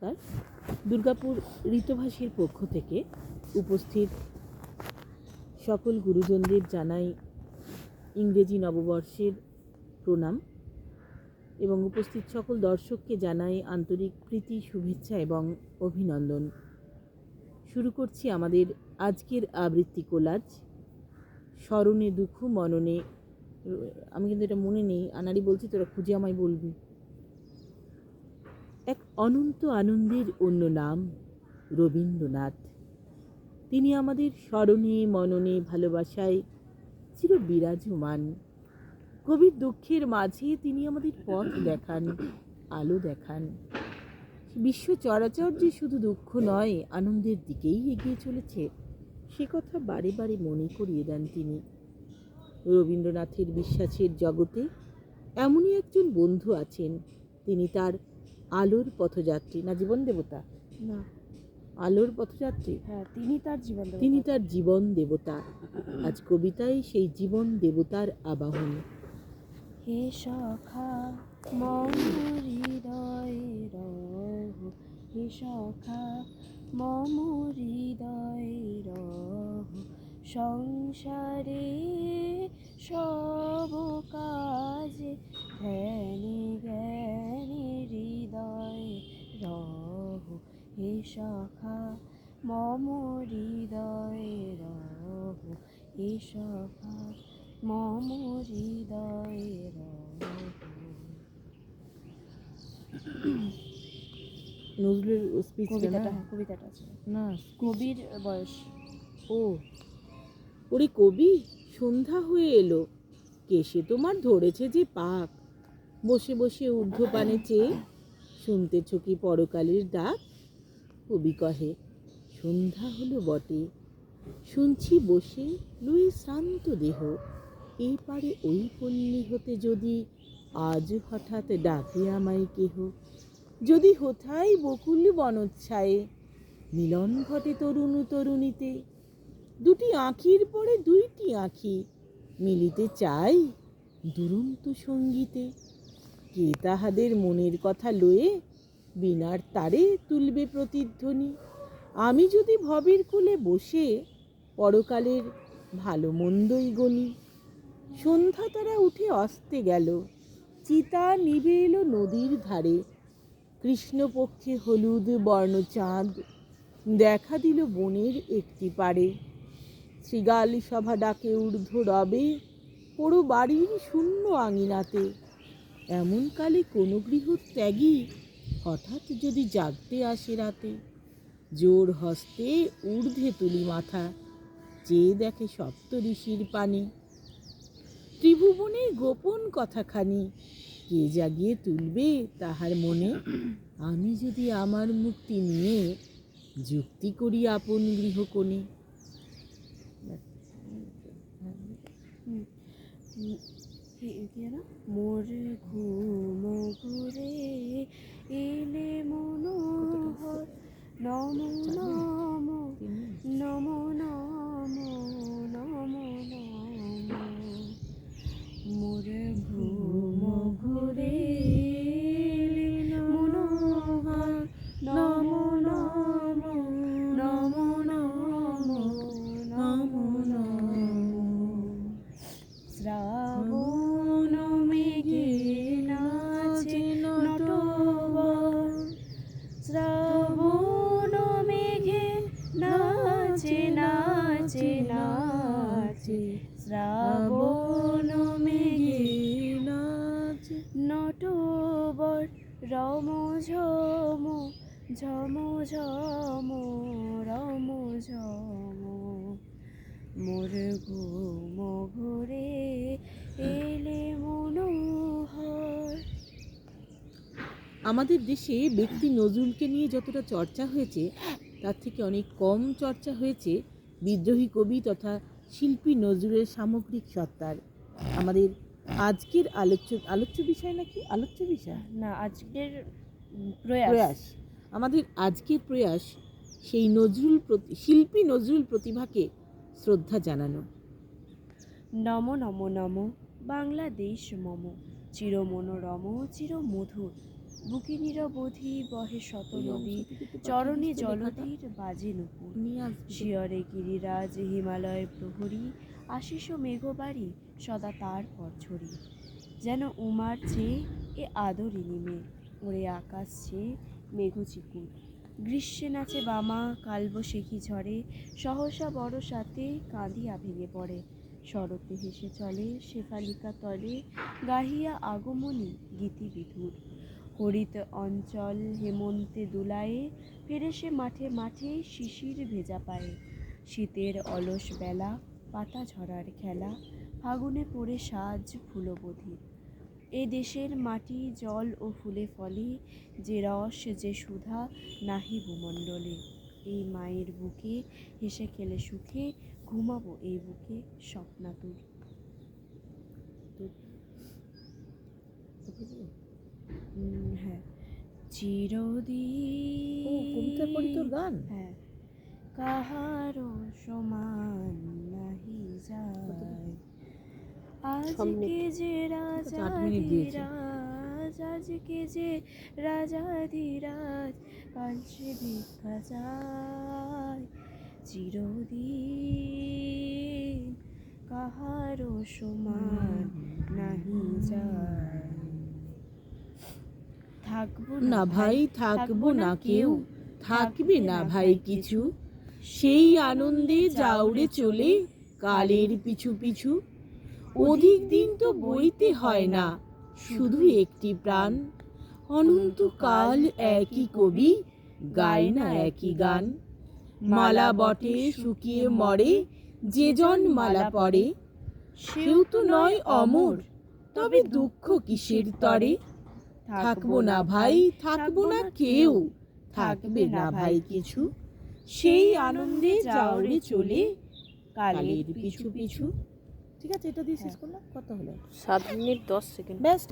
নমস্কার। দুর্গাপুর ঋতভাষীর পক্ষ থেকে উপস্থিত সকল গুরুজনদের জানাই ইংরেজি নববর্ষের প্রণাম এবং উপস্থিত সকল দর্শককে জানাই আন্তরিক প্রীতি, শুভেচ্ছা এবং অভিনন্দন। শুরু করছি আমাদের আজকের আবৃত্তি কোলাজ, স্মরণে দুঃখ মননে। আমি কিন্তু এটা মনে নেই, আনাড়ি বলছি, তোরা খুঁজে আমায় বলবি। এক অনন্ত আনন্দের অন্য নাম রবীন্দ্রনাথ। তিনি আমাদের স্মরণে মননে ভালোবাসায় চির বিরাজমান। কবির দুঃখের মাঝে তিনি আমাদের পথ দেখান, আলো দেখান। বিশ্ব চরাচর যে শুধু দুঃখ নয়, আনন্দের দিকেই এগিয়ে চলেছে, সে কথা বারে বারে মনে করিয়ে দেন তিনি। রবীন্দ্রনাথের বিশ্বাসের জগতে এমনই একজন বন্ধু আছেন, তিনি তার আলোর পথযাত্রী, না জীবন দেবতা, না আলোর পথযাত্রী, হ্যাঁ, তিনি তার জীবন দেবতা। তিনি তার জীবন দেবতা। আজ কবিতায় সেই জীবন দেবতার আবাহন। হে সখা মম হৃদয়ে রহ, হে সখা মম হৃদয়ে রহ, সংসারে সব কাজে ধ্যানে জ্ঞানে হৃদয়ে রহ, হে সখা মম হৃদয়ে রহ, হে সখা মম হৃদয়ে রহ। নজরুলের স্পিচ কবিতাটা আছে না, কবির বয়স। ও ওরে কবি, সন্ধ্যা হয়ে এলো, কেশে তোমার ধরেছে যে পাক, বসে বসে ঊর্ধ্বপানে চেয়ে শুনতেছ কি পরকালের ডাক? কবি কহে, সন্ধ্যা হলো বটে, শুনছি বসে লুয়ে শ্রান্ত দেহ, এই পারে ওই পল্লী হতে যদি আজ হঠাৎ ডাকে আমায় কেহ, যদি হোথায় বকুল বনচ্ছায়ে মিলন ঘটে তরুণ তরুণীতে, দুটি আঁখির পরে দুইটি আঁখি মিলিতে চাই দুরন্ত সঙ্গীতে, কে তাহাদের মনের কথা লয়ে বীণার তারে তুলবে প্রতিধ্বনি? আমি যদি ভবের কোলে বসে পরকালের ভালো মন্দই গণি। সন্ধ্যা তারা উঠে অস্তে গেল, চিতা নিভে এলো নদীর ধারে, কৃষ্ণপক্ষে হলুদ বর্ণ চাঁদ দেখা দিল বনের একটি পাড়ে। শৃগাল সভা ডাকে ঊর্ধ্ব রবে, পোড়ো বাড়ির শূন্য আঙিনাতে, এমন কালে কোনো গৃহত্যাগী হঠাৎ যদি জাগতে আসে রাতে, জোর হস্তে ঊর্ধ্বে তুলি মাথা, চেয়ে দেখে সপ্ত ঋষির পানে, ত্রিভুবনের গোপন কথাখানি কে জাগিয়ে তুলবে তাহার মনে? আমি যদি আমার মুক্তি নিয়ে যুক্তি করি আপন গৃহকোণে। মোর ঘুম ঘুরে এলে মনোহর, নম নম নম নম নম নম, মোর ঘুম ঘুরে এলে মনোহর, নম নম নম নম নম নম। শ্রাবণ মেঘে নাচে নটবর, শ্রাবণ মেঘে নাচে নাচে নাচে, শ্রাবণ মেঘে নাচে নটবর, রম ঝম ঝম ঝম রম ঝম, মোর ঘুম ঘুরে এলে মনোহর। আমাদের দেশে ব্যক্তি নজরুলকে নিয়ে যতটা চর্চা হয়েছে, তার থেকে অনেক কম চর্চা হয়েছে বিদ্রোহী কবি তথা শিল্পী নজরুলের সামগ্রিক সত্তার। আমাদের আজকের আলোচ্য বিষয় নাকি আলোচ্য বিষয় না, আজকের প্রয়াস, আমাদের আজকের প্রয়াস সেই শিল্পী নজরুল প্রতিভাকে শ্রদ্ধা জানানো। নম নম নম বাংলাদেশ মম, চির মনোরম চির মধুর, বুকে নিরবধি বহে শত নদী, চরণে জলধির বাজে নুপুর। শিয়রে গিরিরাজ হিমালয় প্রহরী, আশিস মেঘবাড়ি সদা তার পথ ছড়ি। যেন উমার চেয়ে এ আদরিনী মেয়ে, ওরে আকাশ চেয়ে মেঘচিকুর। গ্রীষ্মে নাচে বামা, কালবৈশাখী ঝড়ে সহসা বরসাতে কাঁদিয়া ভেঙে পড়ে। শরতে হেসে চলে শেফালিকা তলে, গাহিয়া আগমনী গীতি বিধুর। হরিত অঞ্চল হেমন্তে দুলায়ে, ফেরে সে মাঠে মাঠে শিশির ভেজা পায়ে। শীতের অলস বেলা, পাতা ঝরার খেলা, ফাগুনে পড়ে সাজ ফুলবধির। এ দেশের মাটি জল ও ফুলে ফলে, যে রস যে সুধা নাহি ভূমণ্ডলে। এই মায়ের বুকে হেসে খেলে সুখে, ঘুমাবো এই বুকে স্বপ্নাতুর। হ্যাঁ, কবিতার পরে তোর চিরদিন গান? হ্যাঁ, কাহারো সমান নাহি যায়, আজকে যে রাজাধিরাজ, আজকে যে রাজাধিরাজ, কাল সে ভিক্ষা চায়। চিরদিন কাহারো সমান নাহি যায়। থাকবো না ভাই থাকবো না কেউ, থাকবে না ভাই কিছু, সেই আনন্দে যাওরে চলে কালের পিছু পিছু। অধিক দিন তো বইতে হয় না, শুধু একটি প্রাণ, অনন্তকাল একই কবি, গায় না একই গান। মালা বটে শুকিয়ে মরে, যে জন মালা পরে, সেও তো নয় অমর, তবে দুঃখ কিসের তরে। থাকবো না ভাই থাকবো না কেউ, থাকবে না ভাই কিছু, সেই আনন্দে যাওরে চলে কালের পিছু পিছু। ঠিক আছে, এটা দিয়ে শেষ করলাম। কত হলো? 7 মিনিট 10 সেকেন্ড। বেস্ট।